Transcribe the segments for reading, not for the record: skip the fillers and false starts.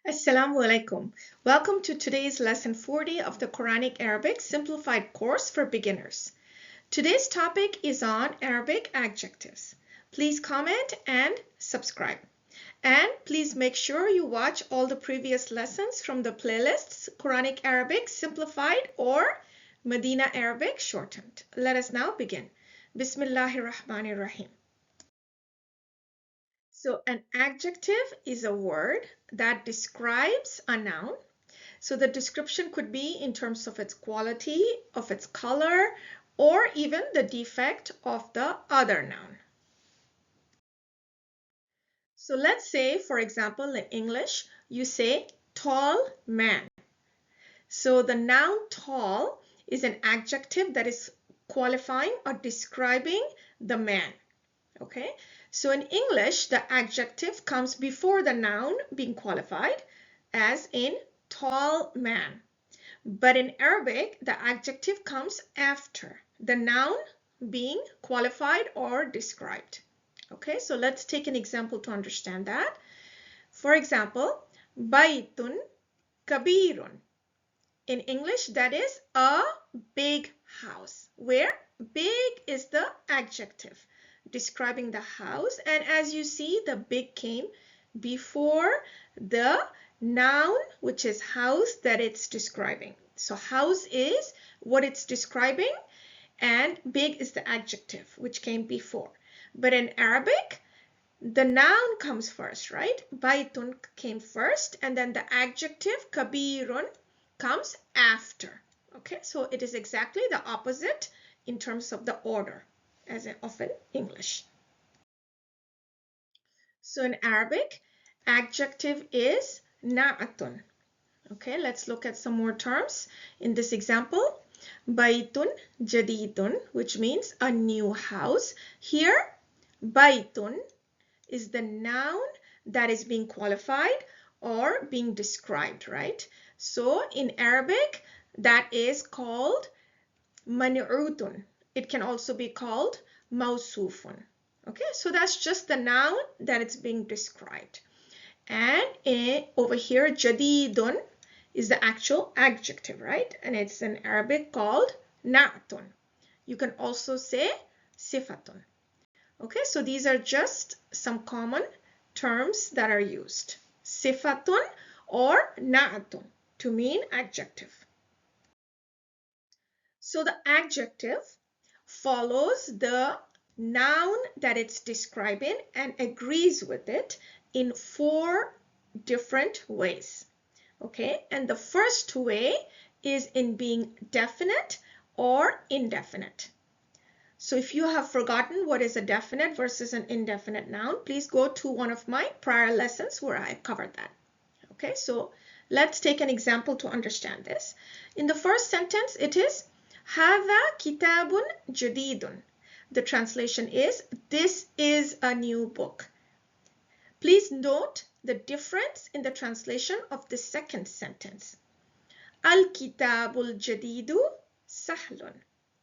Assalamu alaikum. Welcome to today's lesson 40 of the Quranic Arabic Simplified course for beginners. Today's topic is on Arabic adjectives. Please comment and subscribe. And please make sure you watch all the previous lessons from the playlists Quranic Arabic Simplified or Madinah Arabic Shortened. Let us now begin. Bismillahir Rahmanir Rahim. So an adjective is a word that describes a noun. So the description could be in terms of its quality, of its color, or even the defect of the other noun. So let's say, for example, in English, you say tall man. So the noun tall is an adjective that is qualifying or describing the man. Okay, so in English, the adjective comes before the noun being qualified, as in tall man. But in Arabic, the adjective comes after the noun being qualified or described. Okay, so let's take an example to understand that. For example, baytun kabirun. In English, that is a big house, where big is the adjective describing the house, and as you see, the big came before the noun, which is house, that it's describing. So house is what it's describing, and big is the adjective which came before. But in Arabic, the noun comes first, right? Baytun came first, and then the adjective kabirun comes after. Okay, so it is exactly the opposite in terms of the order as in English. So in Arabic, adjective is na'atun. Okay, let's look at some more terms. In this example, baytun jadidun, which means a new house. Here, baytun is the noun that is being qualified or being described, right? So in Arabic, that is called man'utun. It can also be called mausufun. Okay, so that's just the noun that it's being described. And over here, jadidun is the actual adjective, right? And it's in Arabic called na'tun. You can also say sifatun. Okay, so these are just some common terms that are used. Sifatun or na'tun to mean adjective. So the adjective follows the noun that it's describing and agrees with it in 4 different ways. Okay, and the first way is in being definite or indefinite. So if you have forgotten what is a definite versus an indefinite noun, please go to one of my prior lessons where I covered that. Okay, so let's take an example to understand this. In the first sentence, it is هذا كتاب جديد. The translation is, this is a new book. Please note the difference in the translation of the second sentence. الكتاب الجديد سهل.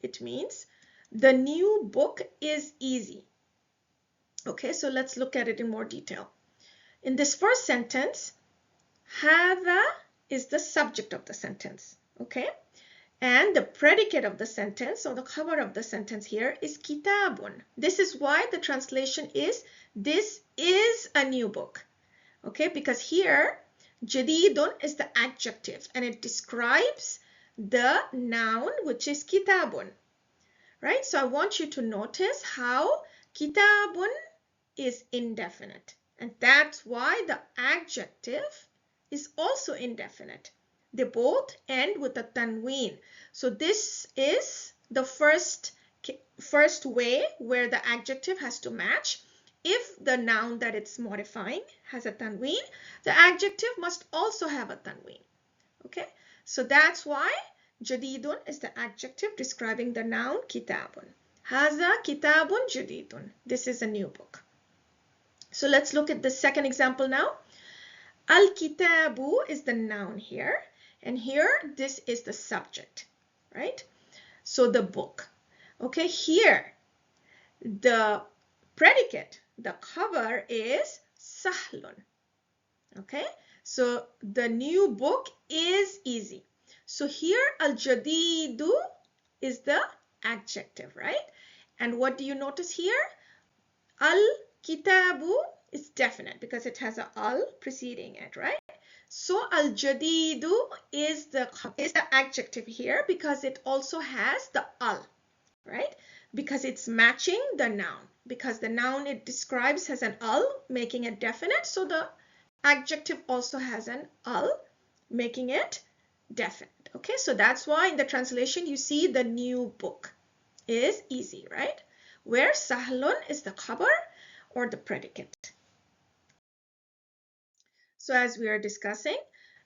It means the new book is easy. Okay, so let's look at it in more detail. In this first sentence, هذا is the subject of the sentence. Okay, and the predicate of the sentence, or the khabar of the sentence here, is kitabun. This is why the translation is, this is a new book. Okay, because here, jadidun is the adjective and it describes the noun, which is kitabun. Right, so I want you to notice how kitabun is indefinite. And that's why the adjective is also indefinite. They both end with a tanween. So this is the first way where the adjective has to match. If the noun that it's modifying has a tanween, the adjective must also have a tanween. Okay, so that's why jadidun is the adjective describing the noun kitabun. Haza kitabun jadidun. This is a new book. So let's look at the second example now. Al-kitabu is the noun here. And here, this is the subject, right? So the book. Okay, here, the predicate, the khabar is sahlun. Okay, so the new book is easy. So here al-jadidu is the adjective, right? And what do you notice here? Al-kitabu is definite because it has a al preceding it, right? So al-jadidu is the adjective here because it also has the al, right? Because it's matching the noun. Because the noun it describes has an al, making it definite. So the adjective also has an al, making it definite. Okay, so that's why in the translation you see the new book is easy, right? Where sahlun is the khabar or the predicate. So as we are discussing,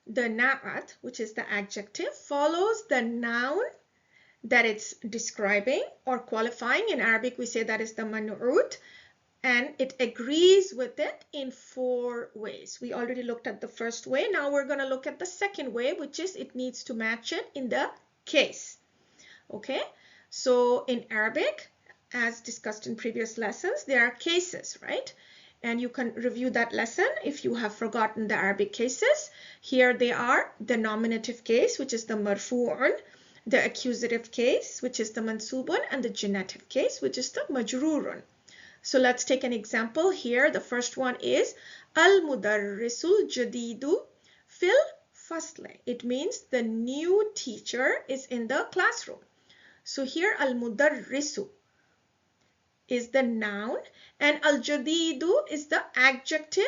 the na'at, which is the adjective, follows the noun that it's describing or qualifying. In Arabic, we say that is the man'ut, and it agrees with it in 4 ways. We already looked at the first way. Now we're going to look at the second way, which is it needs to match it in the case. Okay, so in Arabic, as discussed in previous lessons, there are cases, right? And you can review that lesson if you have forgotten the Arabic cases. Here they are: the nominative case, which is the marfu'un, the accusative case, which is the mansubun, and the genitive case, which is the majrurun. So let's take an example here. The first one is al-mudarrisul jadidu fil fasle. It means the new teacher is in the classroom. So here al-mudarrisu is the noun and al-jadidu is the adjective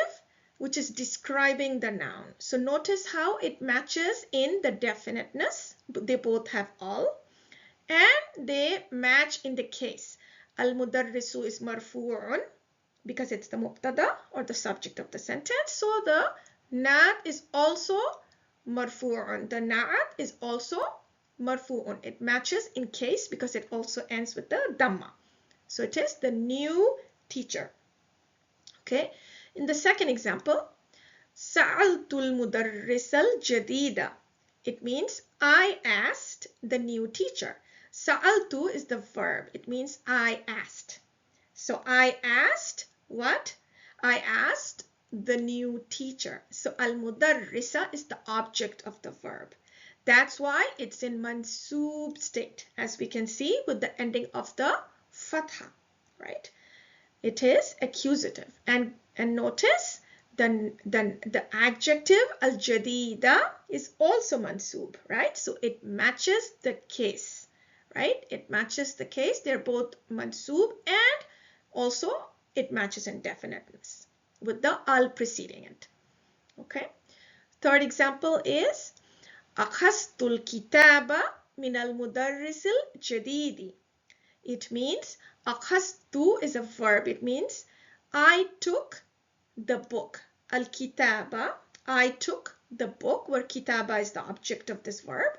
which is describing the noun. So notice how it matches in the definiteness. They both have al, and they match in the case. Al-mudarrisu is marfu'un because it's the mubtada or the subject of the sentence. So the na'at is also marfu'un. The na'at is also marfu'un. It matches in case because it also ends with the dhamma. So it is the new teacher. Okay. In the second example, sa'altul mudarrisal jadida. It means I asked the new teacher. Sa'altu is the verb. It means I asked. So I asked what? I asked the new teacher. So al-mudarrisa is the object of the verb. That's why it's in mansoob state, as we can see with the ending of the fatha, right? It is accusative. And notice the adjective al-jadida is also mansoob, right? So it matches the case, right? It matches the case. They're both mansoob, and also it matches in definiteness with the al preceding it. Okay. Third example is akhastul kitaba min al mudarrisil jadidi. It means akhastu is a verb. It means I took the book. Al kitaba, I took the book, where kitaba is the object of this verb.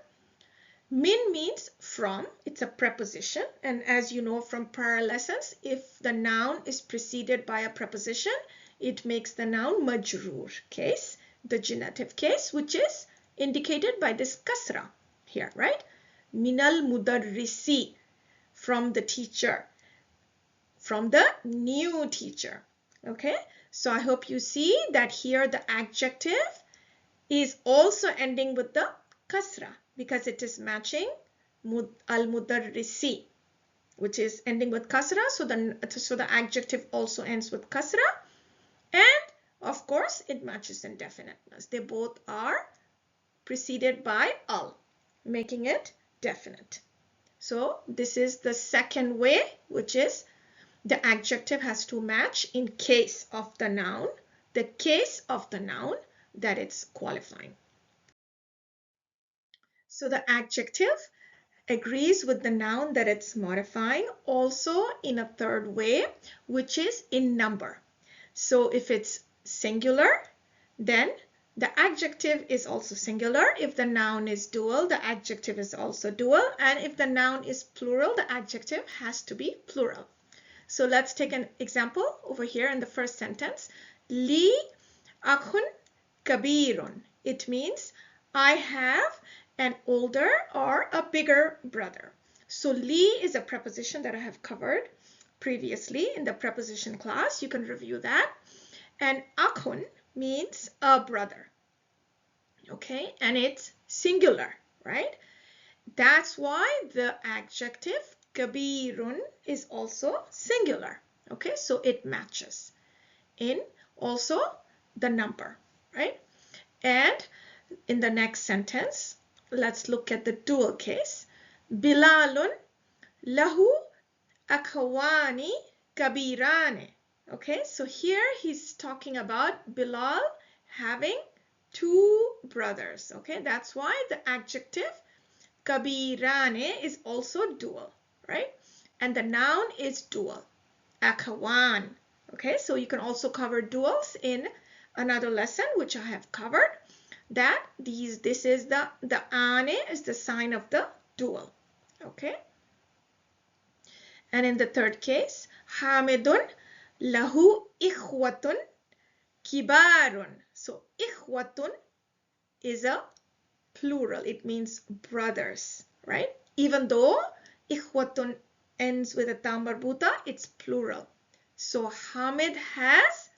Min means from. It's a preposition, and as you know from prior lessons, if the noun is preceded by a preposition, it makes the noun majrur case, the genitive case, which is indicated by this kasra here, right? Minal mudarrisi, from the teacher, from the new teacher. Okay, so I hope you see that here the adjective is also ending with the kasra because it is matching al-mudarrisi, which is ending with kasra. So the adjective also ends with kasra, and of course it matches in definiteness. They both are preceded by al, making it definite. So this is the second way, which is the adjective has to match in case of the noun, the case of the noun that it's qualifying. So the adjective agrees with the noun that it's modifying also in a third way, which is in number. So if it's singular, then the adjective is also singular. If the noun is dual, the adjective is also dual. And if the noun is plural, the adjective has to be plural. So let's take an example over here in the first sentence. Li akhun kabirun. It means I have an older or a bigger brother. So li is a preposition that I have covered previously in the preposition class. You can review that. And akhun means a brother. Okay, and it's singular, right? That's why the adjective kabirun is also singular. Okay, so it matches in also the number, right? And in the next sentence, let's look at the dual case. Bilalun lahu akhawani kabirane. Okay, so here he's talking about Bilal having two brothers. Okay, that's why the adjective kabirane is also dual, right? And the noun is dual, akawan. Okay, so you can also cover duals in another lesson which I have covered. That this is the ane is the sign of the dual. Okay, and in the third case, Hamidun lahu ikhwatun kibarun. So ikhwatun is a plural. It means brothers, right? Even though ikhwatun ends with a ta marbuta, it's plural. So Hamid has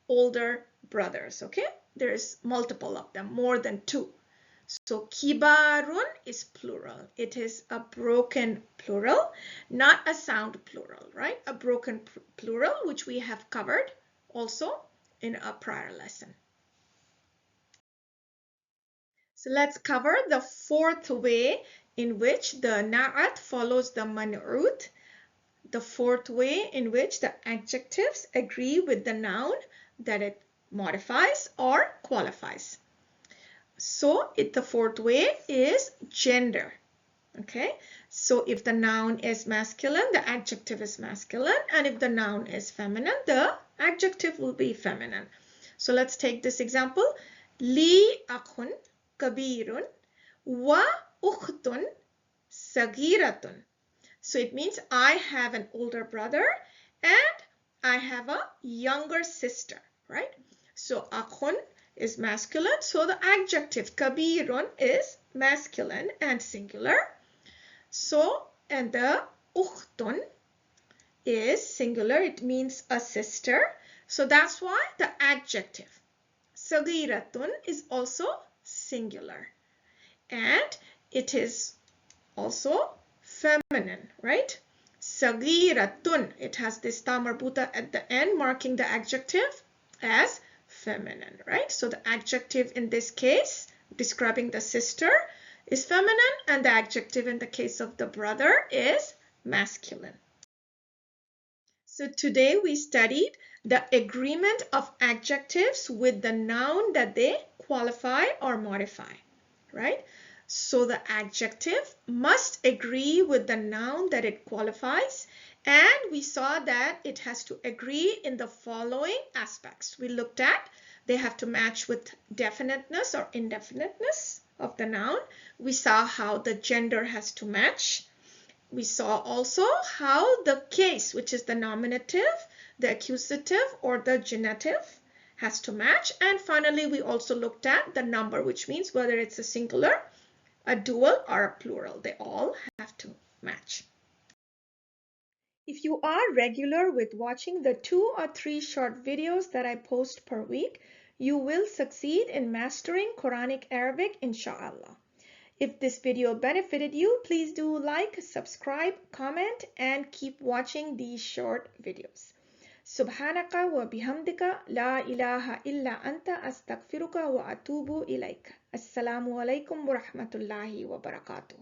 older brothers, okay? There's multiple of them, more than two. So kibarun is plural. It is a broken plural, not a sound plural, right? A broken plural, which we have covered also in a prior lesson. So let's cover the fourth way in which the na'at follows the man'ut. The fourth way in which the adjectives agree with the noun that it modifies or qualifies. So the fourth way is gender. Okay, so if the noun is masculine, the adjective is masculine, and if the noun is feminine, the adjective will be feminine. So let's take this example. Li akhun kabirun wa ukhtun sagiratun. So it means I have an older brother and I have a younger sister, right? So akhun is masculine, so the adjective kabirun is masculine and singular. So, and the ukhtun is singular, it means a sister. So that's why the adjective sagiratun is also singular. And it is also feminine, right? Sagiratun, it has this ta marbuta at the end marking the adjective as feminine, right? So the adjective in this case describing the sister is feminine, and the adjective in the case of the brother is masculine. So today we studied the agreement of adjectives with the noun that they qualify or modify, right? So the adjective must agree with the noun that it qualifies, and we saw that it has to agree in the following aspects. We looked at they have to match with definiteness or indefiniteness of the noun. We saw how the gender has to match. We saw also how the case, which is the nominative, the accusative, or the genitive, has to match. And finally, we also looked at the number, which means whether it's a singular, a dual, or a plural. They all have to match. If you are regular with watching the 2 or 3 short videos that I post per week, you will succeed in mastering Quranic Arabic, inshaAllah. If this video benefited you, please do like, subscribe, comment, and keep watching these short videos. Subhanaka wa bihamdika la ilaha illa anta astaghfiruka wa atubu ilayk. Assalamu alaikum wa rahmatullahi wa barakatuh.